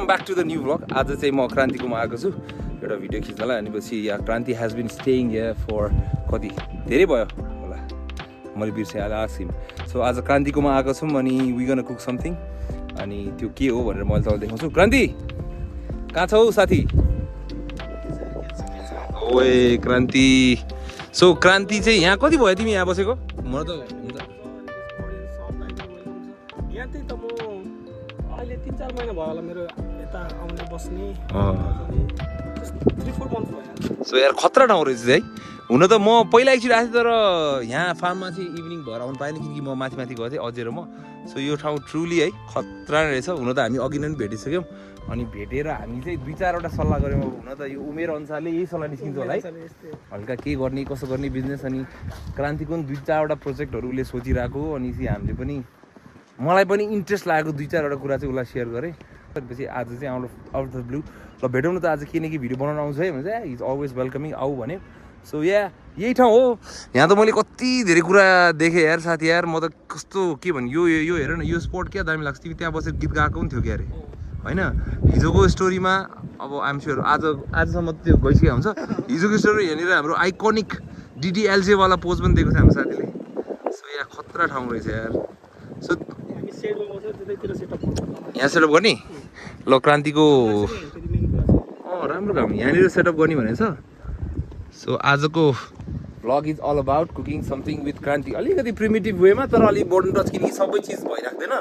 Welcome back to the new blog. आज चाहिँ म क्रान्तिकोमा आएको छु एउटा भिडियो खिच्नलाई। अनि पछि यहाँ Kranti has been staying here for कति धेरै भयो होला, मैले बिर्सेँ आस्क हिम। सो आज क्रान्तिकोमा आएको छौँ अनि वी गोना कुक समथिङ। अनि त्यो के हो भनेर मैले तपाईँलाई देखाउँछु। क्रान्ति कहाँ छौ साथी? ओए क्रान्ति। सो क्रान्ति चाहिँ यहाँ कति भयो तिमी यहाँ बसेको? म त हुन्छ यहाँ चाहिँ त म अहिले 3-4 महिना भयो होला मेरो यता आउने बस्ने 3-4 मन्थ भयो। सो यार खतरा ठाउँ रहेछ है। हुन त म पहिला एकचोटि आएको थिएँ, तर यहाँ फार्ममा चाहिँ इभिनिङ भएर आउनु पाएन किनकि म माथि गएको थिएँ अझै र म। सो यो ठाउँ ट्रुली है खतरा रहेछ। हुन त हामी अघि नै भेटिसक्यौँ अनि भेटेर हामी चाहिँ 2-4वटा सल्लाह गऱ्यौँ। हुन त यो उमेर अनुसारले यही सल्लाह निस्किन्छ होला है, हल्का के गर्ने कसो गर्ने बिजनेस। अनि क्रान्तिको पनि 2-4वटा प्रोजेक्टहरू उसले सोचिरहेको। अनि हामीले पनि मलाई पनि इन्ट्रेस्ट लागेको 2-4वटा कुरा चाहिँ उसलाई सेयर गरेँ। त्यसपछि आज चाहिँ आउट अफ द ब्लू ल भेटौँ न त आज के न के भिडियो बनाउन आउँछ है भने चाहिँ इज अलवेज वेलकमिङ आऊ भन्यो। सो यही ठाउँ हो। यहाँ त मैले कति धेरै कुरा देखेँ यार साथी। यार म त कस्तो के भन्नु, यो हेर न, यो स्पट क्या दामी लाग्छ। तिमी त्यहाँ बसेर गीत गाएको पनि थियो क्या अरे होइन? हिजोको स्टोरीमा अब आइएम स्योर आजसम्म त्यो गइसकेको हुन्छ। हिजोको स्टोरी यहाँनिर हाम्रो आइकोनिक डिडिएलजेवाला पोज पनि दिएको थियो हाम्रो साथीले। सो यहाँ खतरा ठाउँ रहेछ यार। सो यहाँ सेटअप गर्ने ल क्रान्तिको राम्रो काम यहाँनिर सेटअप गर्ने भनेछ। सो आजको vlog is all about cooking something with Kranti. अलिकति प्रिमिटिभ वेमा तर अलिक मोडर्न टच किनकि सबै चिज भइराख्दैन।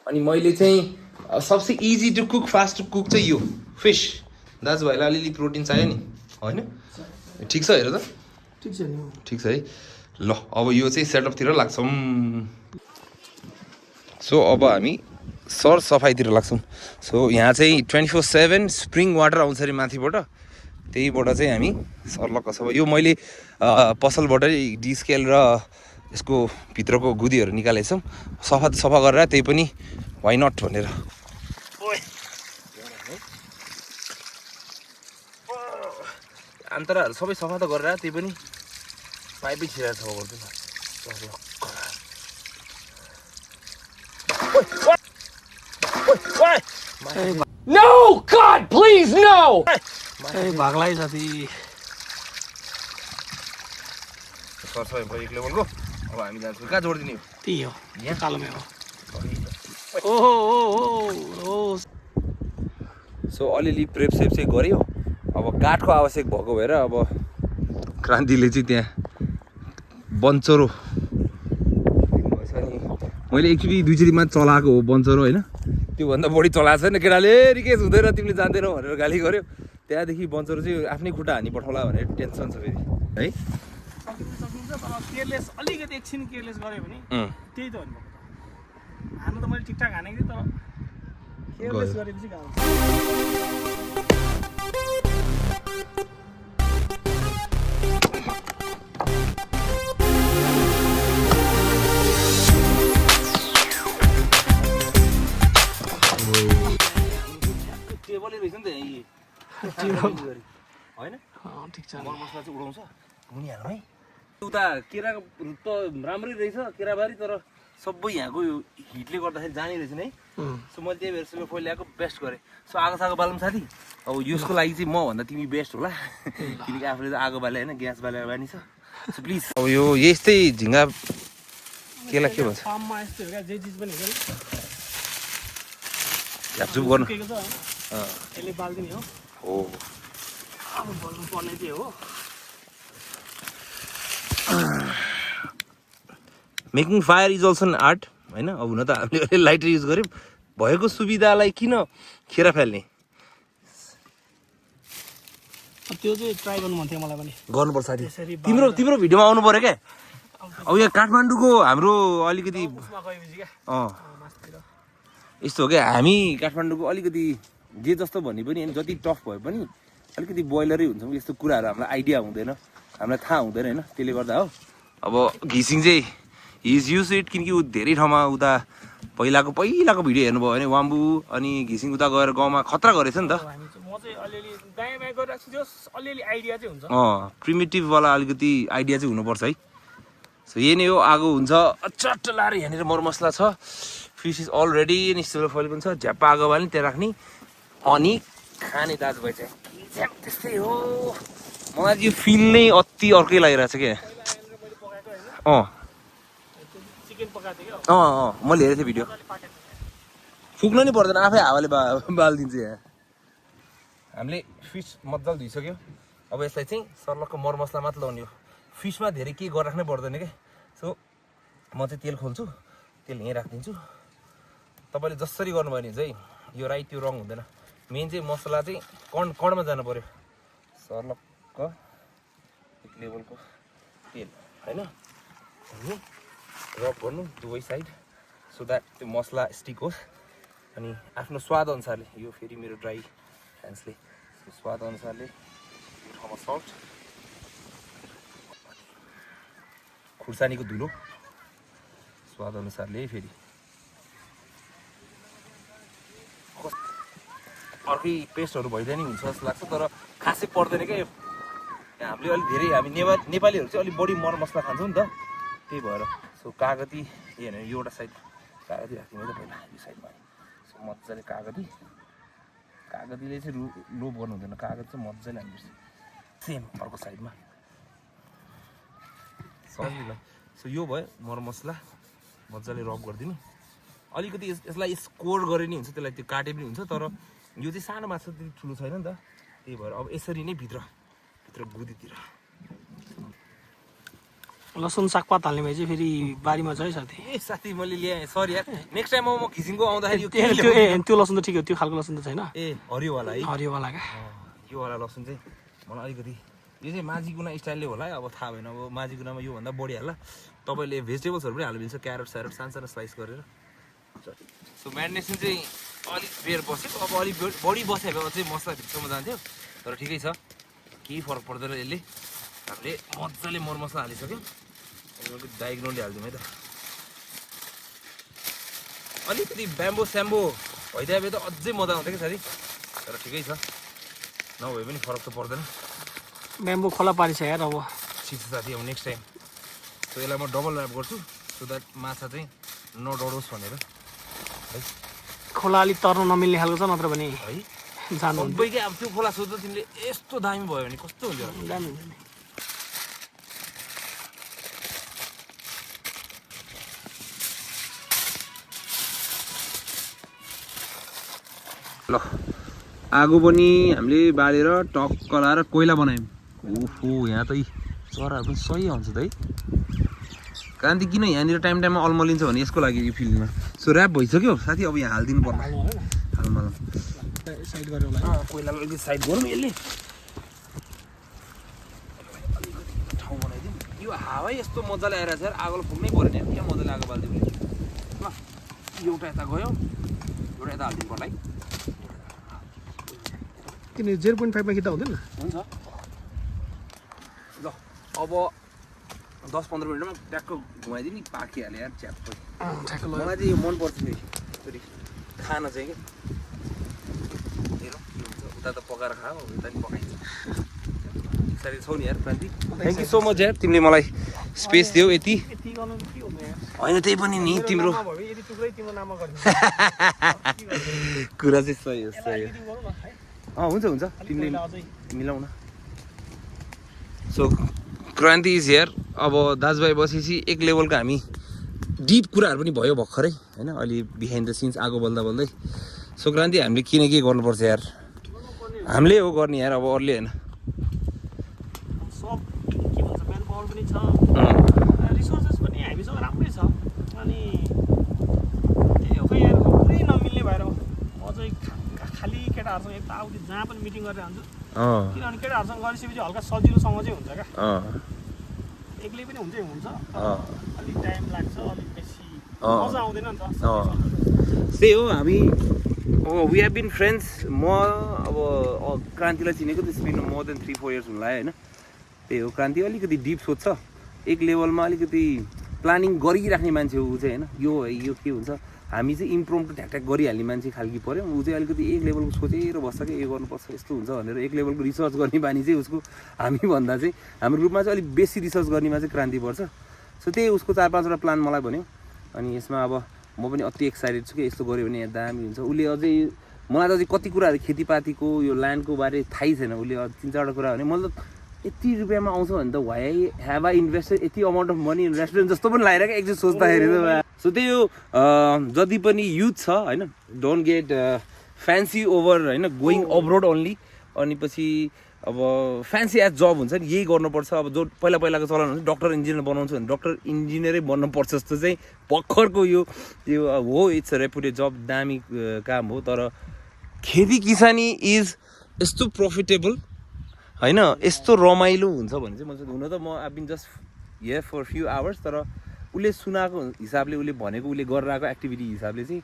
अनि मैले चाहिँ सबसे easy to cook fast to cook चाहिँ यो फिस। दाजुभाइलाई अलिअलि प्रोटिन चाहियो नि होइन? ठिक छ हेर त, ठिक छ नि, ठिक छ है। ल अब यो चाहिँ सेटअपतिर लाग्छौँ। सो अब हामी सरसफाइतिर लाग्छौँ। सो यहाँ चाहिँ 24/7 स्प्रिङ वाटर आउँछ अरे माथिबाट, त्यहीबाट चाहिँ हामी सर्लक्क सबै यो मैले पसलबाटै डिस्केल र यसको भित्रको गुदीहरू निकालेको छौँ। सफा गरेर त्यही पनि वाइ नट भनेर। अन्तराहरू सबै सफा त गरेर त्यही पनि पाइपै छिराएर सफा गर्छु न। No, God, please, no! भागलाई साथी। सरसफाइ भयो एक लेभलको। अब हामी जान्छौँ कहाँ जोडिदिने हो? त्यही हो यहाँ कालोमै हो। ओहो। सो अलिअलि प्रेपसेप चाहिँ गऱ्यो। अब काठको आवश्यक भएको भएर अब क्रान्तिले चाहिँ त्यहाँ बन्चरो दिनुभएछ। अनि मैले एकचोटि 2 चोटिमा चलाएको हो बन्चरो होइन? त्योभन्दा बढी चलाएको छैन। केटाले रिकेस हुँदैन तिमीले जान्दैनौ भनेर गाली गर्यो। त्यहाँदेखि बन्चरो चाहिँ आफ्नै खुट्टा हानी पठाउला भनेर टेन्सन छ फेरि है। केयरलेस अलिकति एकछिन केयरलेस गऱ्यो भने त्यही त हो नि। हानु त मैले ठिकठाक हानेको थिएँ तर केयरलेस गरेपछि गाउँछ। टेबलै रहेछ नि त यही होइन? ठिक छ। मसला चाहिँ उडाउँछ मुनिहाल्नु है। उता केरा त राम्रै रहेछ केराबारी, तर सबै यहाँको यो हिटले गर्दाखेरि जाने रहेछ नि है। सो मैले त्यही भएर सुलभ ल्याएको बेस्ट गरेँ। सो आगो बालौँ साथी। अब यसको लागि चाहिँ मभन्दा तिमी बेस्ट होला किनकि आफूले त आगो बाले होइन ग्यास बालेर बानी छ। सो प्लिज अब यो यस्तै झिङ्गा केला के भन्छ फार्ममा यस्तो हो क्या, जे चिज पनि झ्यापझुप गर्नु यसले बाल्दिने हो। अब बोल्नु पर्ने चाहिँ हो। Making fire is also an art होइन? अब हुन त हामीले लाइटर युज गऱ्यौँ, भएको सुविधालाई किन खेर फाल्ने? त्यो चाहिँ ट्राई गर्नु मन थियो मलाई पनि। गर्नुपर्छ साथी। तिम्रो भिडियोमा आउनु पऱ्यो क्या। अब यहाँ काठमाडौँको हाम्रो अलिकति यस्तो हो क्या, हामी काठमाडौँको अलिकति जे जस्तो भन्ने पनि होइन, जति टफ भए पनि अलिकति बोइलरै हुन्छ। यस्तो कुराहरू हामीलाई आइडिया हुँदैन, हामीलाई थाहा हुँदैन होइन? त्यसले गर्दा हो। अब घिसिङ चाहिँ हिज युज इट किनकि ऊ धेरै ठाउँमा उता पहिलाको भिडियो हेर्नुभयो भने वाम्बु अनि घिसिङ उता गएर गाउँमा खतरा गरेछ नि त। प्रिमिटिभवाला अलिकति आइडिया चाहिँ हुनुपर्छ है। सो यही नै हो। आगो हुन्छ चट्ट लाएर यहाँनिर मरमसला छ। फिस इज अलरेडी अनि सिल्भर फोइल पनि छ। झ्याप्पा आगो बाल्ने त्यहाँ राख्ने अनि खाने दाजुभाइ चाहिँ त्यस्तै हो। मलाई यो फिल नै अति अर्कै लागिरहेको छ क्या। मैले पकाएको होइन अँ चिकन पकाएको थिएँ क्या मैले हेरेको थिएँ भिडियो। फुक्नु नि पर्दैन, आफै हावाले बालिदिन्छ यहाँ। हामीले फिस मजाले धुइसक्यो। अब यसलाई चाहिँ सर्लक्क मरमसला मात्र लगाउने हो। फिसमा धेरै केही गरिराख्नै पर्दैन क्या। सो म चाहिँ तेल खोल्छु, तेल यहीँ राखिदिन्छु। तपाईँले जसरी गर्नुभयो भने चाहिँ यो राई त्यो रङ हुँदैन। मेन चाहिँ मसला चाहिँ कणमा जानु पऱ्यो। सर्लक्क एक लेभलको तेल होइन, अनि रब गर्नु दुवै साइड सो द्याट त्यो मसला स्टिक होस्। अनि आफ्नो स्वाद अनुसारले, यो फेरि मेरो ड्राई ह्यान्ड्सले स्वाद अनुसारले यो ठाउँमा सल्ट, खुर्सानीको धुलो स्वाद अनुसारले फेरि अर्कै पेस्टहरू भइदिए नि हुन्छ जस्तो लाग्छ, तर खासै पर्दैन क्या। हामीले अलिक धेरै हामी नेपालीहरू चाहिँ अलिक बढी मरमसला खान्छौँ नि त, त्यही भएर। सो कागती होइन यो एउटा साइड कागती राख्दिउँ है त पहिला यो साइडमा। सो मजाले कागतीले चाहिँ लोभ गर्नु हुँदैन, कागज चाहिँ मजाले हाल्नुपर्छ। सेम अर्को साइडमा सजिलो। सो यो भयो मरमसला, मजाले रब गरिदिनु। अलिकति यसलाई स्कोर गरे नि हुन्छ, त्यसलाई त्यो काटे पनि हुन्छ, तर यो चाहिँ सानो माछा त्यति ठुलो छैन नि त, त्यही भएर अब यसरी नै भित्र गुदीतिर। लसुन सागपात हाल्ने भए चाहिँ फेरि बारीमा छ है साथी। ए साथी मैले ल्याएँ, सरी यार। नेक्स्ट टाइम म खिसिङको आउँदाखेरि त्यो लसुन त ठिक हो, त्यो खालको लसुन त छैन। ए हरियोवाला है, हरियोवाला क्या। यो वाला लसुन चाहिँ मलाई अलिकति यो चाहिँ माझीकुना स्टाइलले होला है, अब थाहा भएन। अब माझीकुनामा योभन्दा बढी हाल्ला। तपाईँले भेजिटेबल्सहरू पनि हाल्नु मिल्छ, क्यारेट स्यारेट सानो स्लाइस गरेर। सो म्यारिनेसन चाहिँ अलिक बेर बस्यो। अब अलिक बढी बस्यो भने चाहिँ मसला भित्रमा जान्थ्यो, तर ठिकै छ, केही फरक पर्दैन। यसले हामीले मजाले मरमसला हालिसक्यो। डाइग्नोले हालिदिउँ है त। अलिकति ब्याम्बो स्याम्बो भइदिए भए त अझै मजा आउँथ्यो कि साथी, तर ठिकै छ, नभए पनि फरक त पर्दैन। ब्याम्बो खोला पारिछ यार अब। ठिक छ साथी, अब नेक्स्ट टाइम सो यसलाई म डबल ऱ्याप गर्छु सो द्याट माछा चाहिँ नडरोस् भनेर है। खोला अलिक तर्नु नमिल्ने खालको छ, नत्र भने है जानु सबै क्या। अब त्यो खोला सोध्दा तिमीले यस्तो दामी भयो भने कस्तो हुन्छ। दामी हुन्छ। ल आगो पनि हामीले बालेर टक्क लाएर कोइला बनायौँ। ओहो यहाँ त चराहरू पनि सही आउँछ त है। क्रान्ति किन यहाँनिर टाइम टाइममा अल्मलिन्छ भने यसको लागि यो फिल्डमा। सो ऱ्याप भइसक्यो साथी, अब यहाँ हालिदिनु पर्छ। हालमा साइड गऱ्यो होला, कोइलालाई अलिकति साइड गरौँ। यसले अलिकति ठाउँ बनाइदिउँ। यो हावा यस्तो मजाले आइरहेको छ यार, आगोले फुक्नै पऱ्यो नि। क्या मजाले आगो बालिदिउँ ल। एउटा यता गयो, एउटा यता हालिदिनु पर्ला है। किन 0.5मा खिच्दा हुँदैन? हुन्छ ल। अब 10-15 मिनटमा ट्याक्क घुमाइदिउँ नि, पाकिहाल्यो यार च्याप्पै। मलाई चाहिँ यो मनपर्छ फेरि खाना चाहिँ क्या। हेरौँ के हुन्छ, उता त पकाएर खाऊ, उता नि पकाइन्छ। साह्रै छौ नि यार क्रान्ति। थ्याङ्क यू सो मच यार, तिमीले मलाई स्पेस दियौ यति। होइन त्यही पनि नि तिम्रो कुरा चाहिँ सही हो, सही हो। हुन्छ हुन्छ, तिमीले मिलाउ न। So Kranti is here. अब दाजुभाइ बसेपछि एक लेभलको हामी डिप कुराहरू पनि भयो भर्खरै होइन, अलि बिहाइन्ड द सिन्स आगो बल्दा बल्दै। सो क्रान्ति हामीले किन के गर्नुपर्छ यार, हामीले हो गर्ने यार, अब अरूले होइन। सब के भन्छ, म्यान पावर पनि छ, रिसोर्सेस पनि हामीसँग राम्रै छ। अनि त्यही हो खै यार, पुरै नमिल्ने भएर म चाहिँ खालि केटाहरूसँग यताउति जहाँ पनि मिटिङ गरेर हान्छु। किनभने केटाहरूसँग गरिसकेपछि हल्का सजिलोसँग चाहिँ हुन्छ क्या। एक्लै पनि हुन्छ, अलिक टाइम लाग्छ, अलिक बेसी मजा आउँदैन नि त। त्यही हो, हामी वी हेभ बिन फ्रेन्ड्स। म अब क्रान्तिलाई चिनेको त्यस बिन मोर देन 3-4 इयर्स हुन लाग्यो होइन। त्यही हो, क्रान्ति अलिकति डिप सोध्छ, एक लेभलमा अलिकति प्लानिङ गरिराख्ने मान्छे हो ऊ चाहिँ होइन। यो के हुन्छ, हामी चाहिँ इम्प्रोम्प्टु ठ्याकठ्याक गरिहाल्ने मान्छे खालकी पऱ्यो। ऊ चाहिँ अलिकति एक लेभलको सोचेर बस्छ क्या, यो गर्नुपर्छ यस्तो हुन्छ भनेर। एक लेभलको रिसर्च गर्ने बानी चाहिँ उसको हामीभन्दा चाहिँ हाम्रो ग्रुपमा चाहिँ अलिक बेसी रिसर्च गर्नेमा चाहिँ क्रान्ति पर्छ। सो त्यही उसको 4-5वटा प्लान मलाई भन्यो। अनि यसमा अब म पनि अति एक्साइटेड छु कि यस्तो गऱ्यो भने यहाँ दामी हुन्छ। उसले अझै मलाई त अझै कति कुराहरू खेतीपातीको यो ल्यान्डको बारे थाहै छैन उसले 3-4वटा कुरा भने मतलब यति रुपियाँमा आउँछ भने त वाइ हेभ आई इन्भेस्टेड यति amount of money in restaurant जस्तो पनि लागिरहेको एकचोटि सोच्दाखेरि त सो त्यही हो जति पनि युथ छ होइन डोन्ट गेट फ्यान्सी ओभर होइन गोइङ अब्रोड ओन्ली अनि पछि अब फ्यान्सी एज जब हुन्छ नि यही गर्नुपर्छ अब जो पहिलाको चलन हुन्छ डक्टर इन्जिनियर बनाउँछु भने डक्टर इन्जिनियरै बन्नुपर्छ जस्तो चाहिँ भर्खरको यो हो इट्स अ रेपुटेड जब दामी काम हो तर खेती किसानी इज यस्तो प्रफिटेबल होइन यस्तो रमाइलो हुन्छ भने चाहिँ मैले हुन त म I been just here for few hours तर उसले सुनाएको हिसाबले उसले भनेको उसले गरेर आएको एक्टिभिटी हिसाबले चाहिँ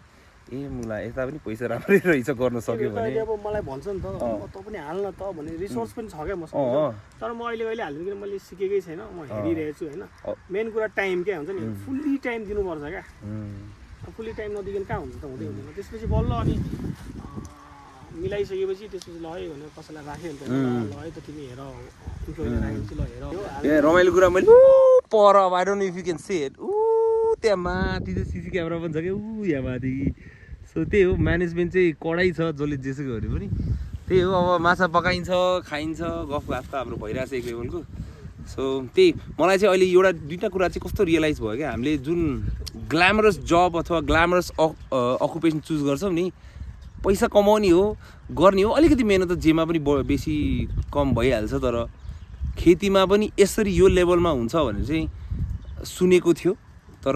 ए मलाई यता पनि पैसा राम्रै रहेछ गर्न सक्यो भने अब मलाई भन्छ नि त त पनि हाल्न त भने रिसोर्स पनि छ क्या मसँग तर म अहिले हाल्दिनँ किन मैले सिकेकै छैन म हेरिरहेको छु होइन मेन कुरा टाइम क्या हुन्छ नि फुल्ली टाइम दिनुपर्छ क्या फुल्ली टाइम नदिकन कहाँ हुन्छ त हुँदै हुँदैन त्यसपछि बल्ल अनि मिलाइसकेपछि त्यसपछि ल है भनेर कसैलाई राख्यो भने त ल है त तिमी हेर इम्प्लोइलाई राखेपछि ल हेर ए रमाइलो कुरा मैले पर I don't know if you can say it त्यहाँ माथि चाहिँ सिसी क्यामेरा पनि छ क्या यहाँ माथि सो त्यही हो म्यानेजमेन्ट चाहिँ कडै छ जसले जेसुकै गरे पनि त्यही हो अब माछा पकाइन्छ खाइन्छ गफ गाफ त हाम्रो भइरहेछ एक लेभलको सो त्यही मलाई चाहिँ अहिले एउटा दुईवटा कुरा चाहिँ कस्तो रियलाइज भयो क्या हामीले जुन ग्ल्यामरस जब अथवा ग्ल्यामरस अकुपेसन चुज गर्छौँ नि पैसा कमाउने हो गर्ने हो अलिकति मेहनत त जेमा पनि बेसी कम भइहाल्छ तर खेतीमा पनि यसरी यो लेभलमा हुन्छ भने चाहिँ सुनेको थियो तर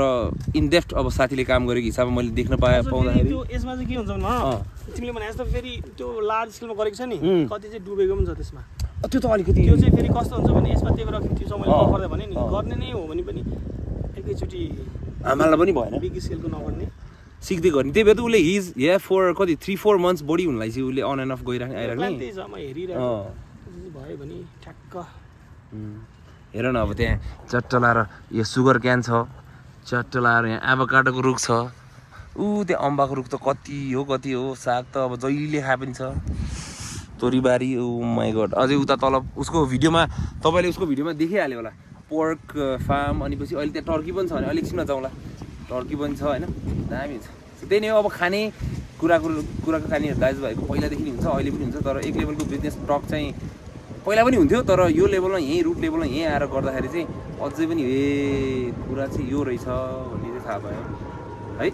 इन डेप्थ अब साथीले काम गरेको हिसाबमा मैले देख्न पाउँदाखेरि त्यो यसमा चाहिँ के हुन्छ भने तिमीले भने जस्तो फेरि त्यो लार्ज स्केलमा गरेको छ नि कति चाहिँ डुबेको पनि छ त्यसमा त्यो त अलिकति त्यो चाहिँ फेरि कस्तो हुन्छ भने यसमा त्यही भएर त्यो चाहिँ मैले नगर्दा भने नि गर्ने नै हो भने पनि एकैचोटि आमालाई पनि भएन बिग स्केलको नगर्ने सिक्दै गर्ने त्यही भएर त उसले हिज या फर कति 3-4 months बढी हुनलाई चाहिँ उसले अन एन्ड अफ गइराख्ने आइराख्ने त्यही छ म हेरिरहेको भयो भने ठ्याक्क हेर न अब त्यहाँ चट्ट लाएर यो सुगर क्यान छ चट्ट लाएर यहाँ एभोकाडोको रुख छ त्यहाँ अम्बाको रुख त कति हो साग त अब जहिले खाए पनि छ तोरीबारी ओ माई गड अझै उता तल उसको भिडियोमा तपाईँले उसको भिडियोमा देखिहाल्यो होला पोर्क फार्म अनि पछि अहिले त्यहाँ टर्की पनि छ भने अलिक एकछिनमा जाउँला टर्की पनि छ होइन दामी छ त्यही नै हो अब खाने कुराको खानेहरू दाजुभाइको पहिलादेखि हुन्छ अहिले पनि हुन्छ तर एक लेभलको बिजनेस टक चाहिँ पहिला पनि हुन्थ्यो तर यो लेभलमा यहीँ रुट लेभलमा यहीँ आएर गर्दाखेरि चाहिँ अझै पनि कुरा चाहिँ यो रहेछ भन्ने चाहिँ थाहा भयो है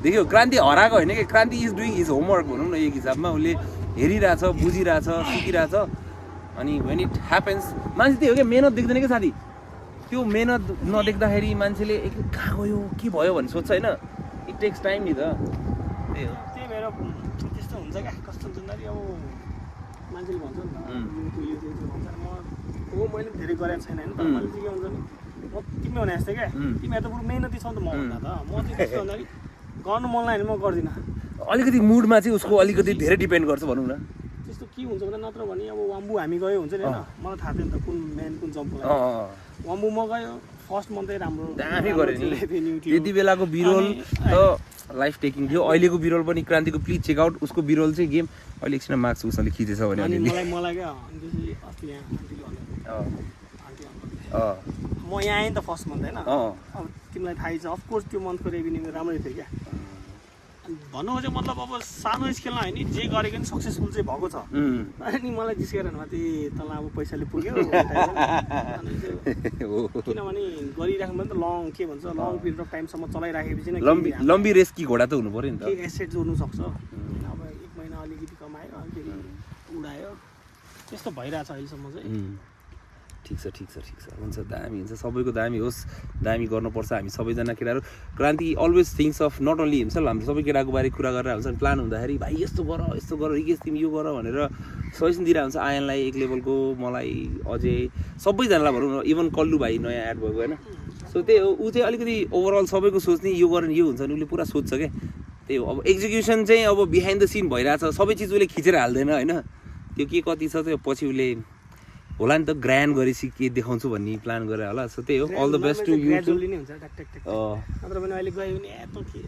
देख्यो क्रान्ति हराएको होइन कि क्रान्ति इज डुइङ हिज होमवर्क भनौँ न एक हिसाबमा उसले हेरिरहेछ बुझिरहेछ सिकिरहेछ अनि वेन इट ह्यापन्स मान्छे त्यही हो क्या मेहनत देख्दैन क्या साथी त्यो मेहनत नदेख्दाखेरि मान्छेले कहाँ गयो के भयो भन्ने सोध्छ होइन इट टेक्स टाइम नि त त्यही हो त्यही भएर त्यस्तो हुन्छ क्या कस्तो हुन्छ भन्दाखेरि अब मान्छेले भन्छ नि त म मैले धेरै गरेको छैन होइन तर मैले चाहिँ के हुन्छ नि म तिमी भने जस्तै क्या तिमीहरू त बरु मेहनती छ नि त म भन्दा त म चाहिँ त्यस्तो भन्दाखेरि गर्नु मन लाग्यो भने म गर्दिनँ अलिकति मुडमा चाहिँ उसको अलिकति धेरै डिपेन्ड गर्छ भनौँ न त्यस्तो के हुन्छ भने नत्र भने अब वाम्बु हामी गयो हुन्छ नि होइन मलाई थाहा थियो नि त कुन मेन कुन जम्पको लागि वाम्बुमा गयो फर्स्ट मन्थै राम्रो दामी गऱ्यो नि त्यति बेलाको बिरोल त लाइफ टेकिङ थियो अहिलेको बिरोल पनि क्रान्तिको प्लिज चेकआउट उसको बिरोल चाहिँ गेम अहिले एकछिन मार्क्स उसले खिचेछ भने मलाई क्या अस्ति यहाँ म यहाँ आएँ नि त फर्स्ट मन्थ होइन अब तिमीलाई थाहै छ अफकोर्स त्यो मन्थको रेभेन्यू राम्रै थियो क्या भन्नु चाहिँ मतलब अब सानो स्केलमा होइन नि जे गरेको नि सक्सेसफुल चाहिँ भएको छ अनि मलाई जिस्केर माथि तल अब पैसाले पुग्यो किनभने गरिराख्नु भने त लङ के भन्छ लङ पिरियड अफ टाइमसम्म चलाइराखेपछि नै लम्बी रेस कि घोडा त हुनु पऱ्यो नि त केही एसेट जोड्नु सक्छ अब 1 महिना अलिकति कमायो अनि फेरि उडायो त्यस्तो भइरहेछ अहिलेसम्म चाहिँ ठिक छ हुन्छ दामी हुन्छ सबैको दामी होस् दामी गर्नुपर्छ हामी सबैजना केटाहरू Kranti always thinks of not only himself हाम्रो सबै केटाको बारे कुरा गरेर हुन्छ प्लान हुँदाखेरि भाइ यस्तो गर रिकेश तिमी यो गर भनेर सजेसन दिइरहेको हुन्छ आयनलाई एक लेभलको मलाई अझै सबैजनालाई भनौँ न इभन कल्लु भाइ नयाँ एड भएको होइन सो त्यही हो ऊ चाहिँ अलिकति ओभरअल सबैको सोच्ने यो गरेर यो हुन्छ भने उसले पुरा सोध्छ क्या त्यही हो अब एक्जिक्युसन चाहिँ अब बिहाइन्ड द सिन भइरहेछ सबै चिज उसले खिचेर हाल्दैन होइन त्यो के कति छ त्यो पछि उसले होला नि त ग्रान्ड गरेपछि के देखाउँछु भन्ने प्लान गरेर होला सो त्यही हो all the best to you नत्र भने अहिले गयो भने एतो के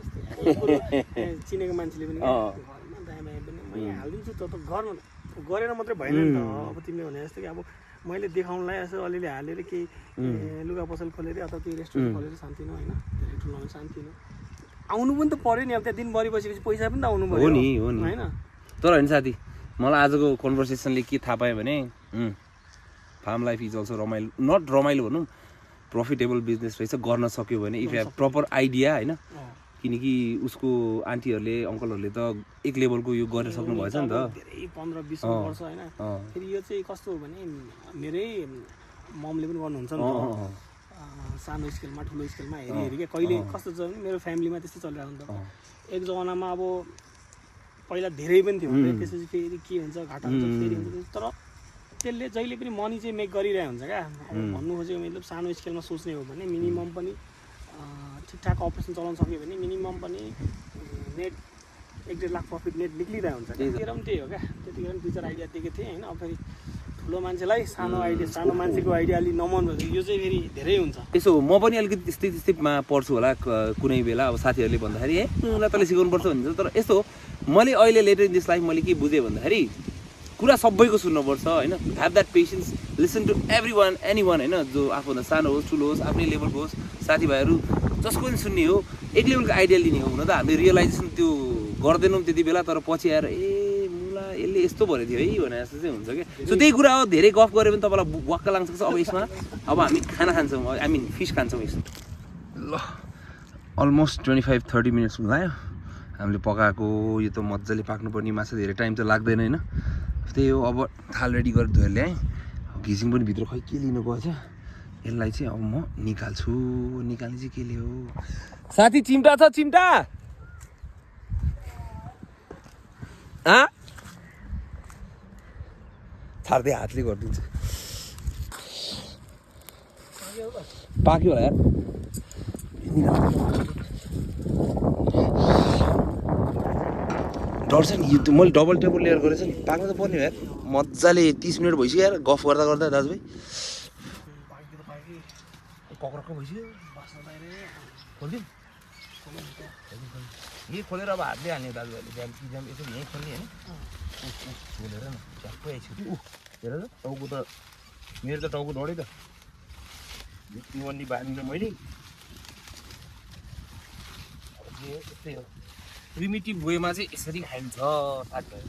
चिनेको मान्छेले पनि म हालिदिन्छु त गर्नु गरेर मात्रै भएन नि त अब तिमीले भने जस्तो कि अब मैले देखाउनलाई यसो अलिअलि हालेर केही लुगा पसल खोलेर अथवा केही रेस्टुरेन्ट खोलेर शान्तिनु होइन धेरै ठुलो शान्तिनु आउनु पनि त पर्यो नि अब त्यहाँ दिनभरि बसेपछि पैसा पनि त आउनु पर्यो हो नि होइन तर होइन साथी मलाई आजको कन्भर्सेसनले के थाहा पायो भने फार्म लाइफ इज अल्सो रमाइलो नट रमाइलो भनौँ प्रफिटेबल बिजनेस रहेछ गर्न सक्यो भने इफ हेभ प्रपर आइडिया होइन किनकि उसको आन्टीहरूले अङ्कलहरूले त एक लेभलको यो गरेर सक्नु भएछ नि त धेरै 15-20 वर्ष होइन फेरि यो चाहिँ कस्तो हो भने मेरै ममले पनि गर्नुहुन्छ नि त सानो स्केलमा ठुलो स्केलमा हेरी हेरी क्या कहिले कस्तो छ भने मेरो फ्यामिलीमा त्यस्तै चलिरहेको नि त एक जमानामा अब पहिला धेरै पनि थियो त्यसपछि फेरि के हुन्छ घाटा हुन्छ फेरि हुन्छ तर त्यसले जहिले पनि मनी चाहिँ मेक गरिरहेको हुन्छ क्या भन्नु खोजेको मतलब सानो स्केलमा सोच्ने हो भने मिनिमम पनि ठिकठाक अपरेसन चलाउन सक्यो भने मिनिमम पनि नेट 1-1.5 लाख प्रफिट नेट निक्लिरहेको हुन्छ त्यतिखेर पनि त्यही हो क्या त्यतिखेर पनि 2-4 आइडिया दिएको थिएँ होइन अब फेरि ठुलो मान्छेलाई सानो मान्छेको आइडिया अलिक नमन भयो यो चाहिँ फेरि धेरै हुन्छ त्यसो हो म पनि अलिकति त्यस्तैमा पढ्छु होला कुनै बेला अब साथीहरूले भन्दाखेरि उनीलाई तँले सिकाउनु पर्छ भन्छ तर यस्तो मैले अहिले लेटर इन दिस लाइफ मैले के बुझेँ भन्दाखेरि कुरा सबैको सुन्नुपर्छ होइन have that patience listen to everyone anyone होइन जो आफूभन्दा सानो होस् ठुलो होस् आफ्नै लेभलको होस् साथीभाइहरू जसको पनि सुन्ने हो एक लेभलको आइडिया लिने हो हुन त हामीले रियलाइजेसन त्यो गर्दैनौँ त्यति बेला तर पछि आएर मुला यसले यस्तो भनेको थियो है भने जस्तो चाहिँ हुन्छ क्या सो त्यही कुरा हो धेरै गफ गऱ्यो भने तपाईँलाई वाक्क लाग्छ अब यसमा अब हामी खाना खान्छौँ आई मिन फिस खान्छौँ यसमा ल अलमोस्ट 25-30 मिनट्स लाग्यो हामीले पकाएको यो त मजाले पाक्नुपर्ने माछा धेरै टाइम त लाग्दैन होइन त्यही हो अब थाल रेडी गरेर धोएर ल्याएँ घिसिङ पनि भित्र खै के लिनु गएछ यसलाई चाहिँ अब म निकाल्छु निकाल्ने चाहिँ के ल्यायो साथी चिम्टा छ चिम्टा छार्दै हातले गरिदिन्छ पाक्यो होला यार डर छ नि यो मैले डबल टेबल लेयर गरेको छु नि पाक्नु त पर्ने हो यार मजाले 30 मिनट भइसक्यो यार गफ गर्दा गर्दा दाजुभाइ कक्रक्क भइसक्यो खोलिदिउँ यही खोलेर अब हातले हाल्ने दाजुभाइले बिहान यसो यहीँ खोल्ने होइन खोलेर न ट्याक्कै आइसक्यो हेर त टाउको त मेरो त टाउको डढ्यो त तिमन्नी बाँधिन मैले यस्तै हो प्रिमिटिभ वेमा चाहिँ यसरी खाइन्छ साथीभाइ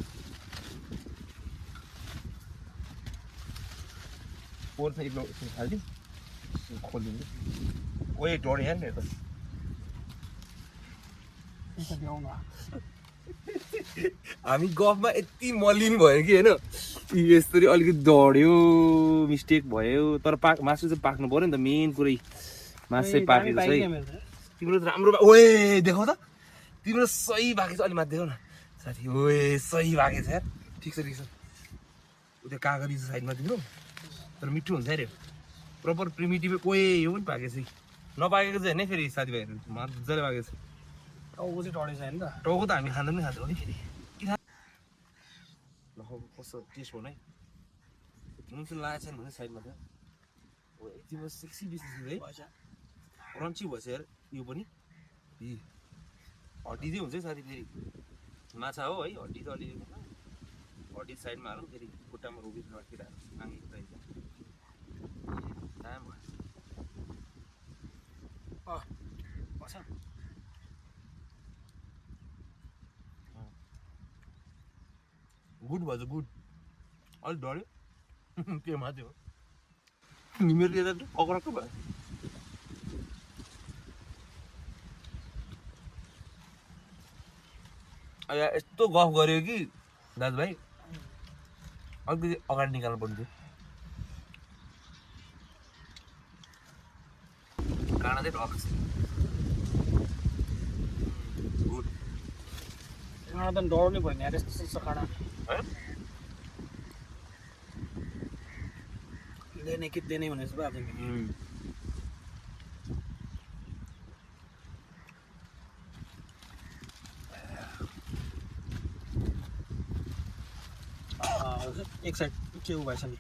पोहोर चाहिँ एक हालिदिउँ खोलिदिनु ओए डढ्यो नि त हामी गफमा यति मलिन भयो कि होइन यस्तरी अलिकति डढ्यो मिस्टेक भयो तर मासु चाहिँ पाक्नु पर्यो नि त मेन कुरै मासु चाहिँ पाकेको छ है तिम्रो राम्रो ओए देखाउ त तिम्रो सही भएको छ अलि माथि देखाउ न साथी ओए सही भएको छ यार ठिक छ उता कागरी छ साइडमा तिम्रो तर मिठो हुन्छ अरे प्रपर प्रिमिटिभ ओए यो पनि पाकेको छ नपाकेको चाहिँ होइन फेरि साथीभाइहरू मजाले पाकेको छ टाउको चाहिँ डढेछ होइन त टाउको त हामी खाँदा पनि खाँदैनौँ नि फेरि ल कस्तो टेस्ट हो नै हुन्छ लागेको छैन भने साइडमा त हो तिम्रो सेक्सी बिजनेस है रन्ची भएछ यार यो पनि हड्डी चाहिँ हुन्छ है साथी फेरि माछा हो है हड्डी त अलिअलि हड्डी साइडमा हालौँ फेरि खुट्टामा रोकेर राखिरहेको नाङ्गेको चाहिन्छ टाइम भयो गुड भएछ गुड अलिक डढ्यो त्यो माथि हो मेरो यता अग्रक्क भयो यस्तो गफ गऱ्यो कि दाजुभाइ अलिकति अगाडि निकाल्नु पर्ने थियो काँडा चाहिँ ढक्छ गुड काँडा त डढ्नै भयो नि यार यस्तो छ काँडा लेने कि देने भनेको छ आज एक साइड के उ भएछ नि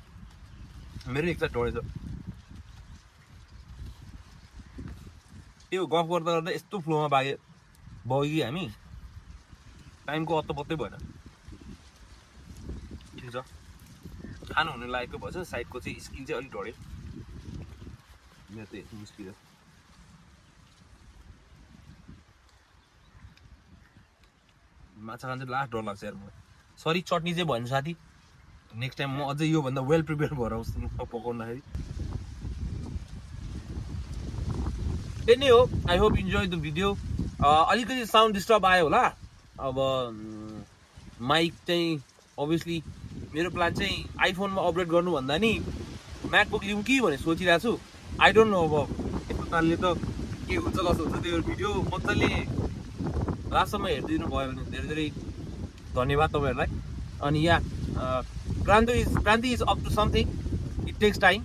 मेरो एक साइड डढेछ त्यो गफ गर्दा गर्दा यस्तो फ्लोमा भयो कि हामी टाइमको अत्तो पत्तै भएन ठिक छ खानु हुने लागेको भएछ साइडको चाहिँ स्किन चाहिँ अलिक डढ्यो मेरो त मुस्किल माछा खान चाहिँ लास्ट डर लाग्छ यार मलाई सरी चटनी चाहिँ भन्नु साथी नेक्स्ट टाइम म अझै योभन्दा वेल प्रिपेयर भएर आउँछु पकाउँदाखेरि त्यही नै हो I hope enjoy the video अलिकति साउन्ड डिस्टर्ब आयो होला अब माइक चाहिँ अभियसली मेरो प्लान चाहिँ आइफोनमा अपडेट गर्नुभन्दा नि म्याकबुक लिउँ कि भनेर सोचिरहेको छु आई डोन्ट नो अब यस्तो कारणले त के हुन्छ कसो हुन्छ त्यो भिडियो मजाले लास्टसम्म हेरिदिनु भयो भने धेरै धेरै धन्यवाद तपाईँहरूलाई अनि Kranti is up to something it takes time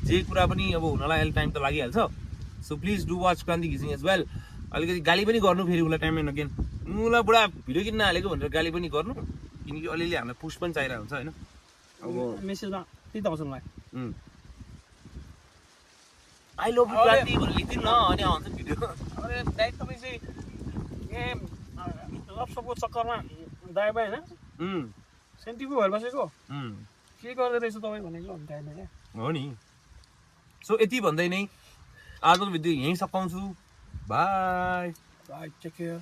जे कुरा पनि अब हुनलाई अहिले टाइम त लागिहाल्छ so please do watch Kranti घिसिङ एज वेल अलिकति गाली पनि गर्नु फेरि उसलाई टाइम एन्ड अगेन उसलाई बुढा भिडियो किन्न हालेको भनेर गाली पनि गर्नु किनकि अलिअलि हामीलाई पुस पनि चाहिरहेको हुन्छ होइन अब मेसेजमा 3000 लाई आई लभ यु क्रान्ति भनेर लेखिदिनु न अनि आउँछ भिडियो अरे दाइ तपाईँ चाहिँ ए लप्सको चक्करमा दाइ भयो होइन सेन्टिफी भएर बसेको के गर्दै रहेछ तपाईँ भनेको दाइमा क्या हो नि सो यति भन्दै नै आजको भिडियो यहीँ सकाउँछु बाई टेक केयर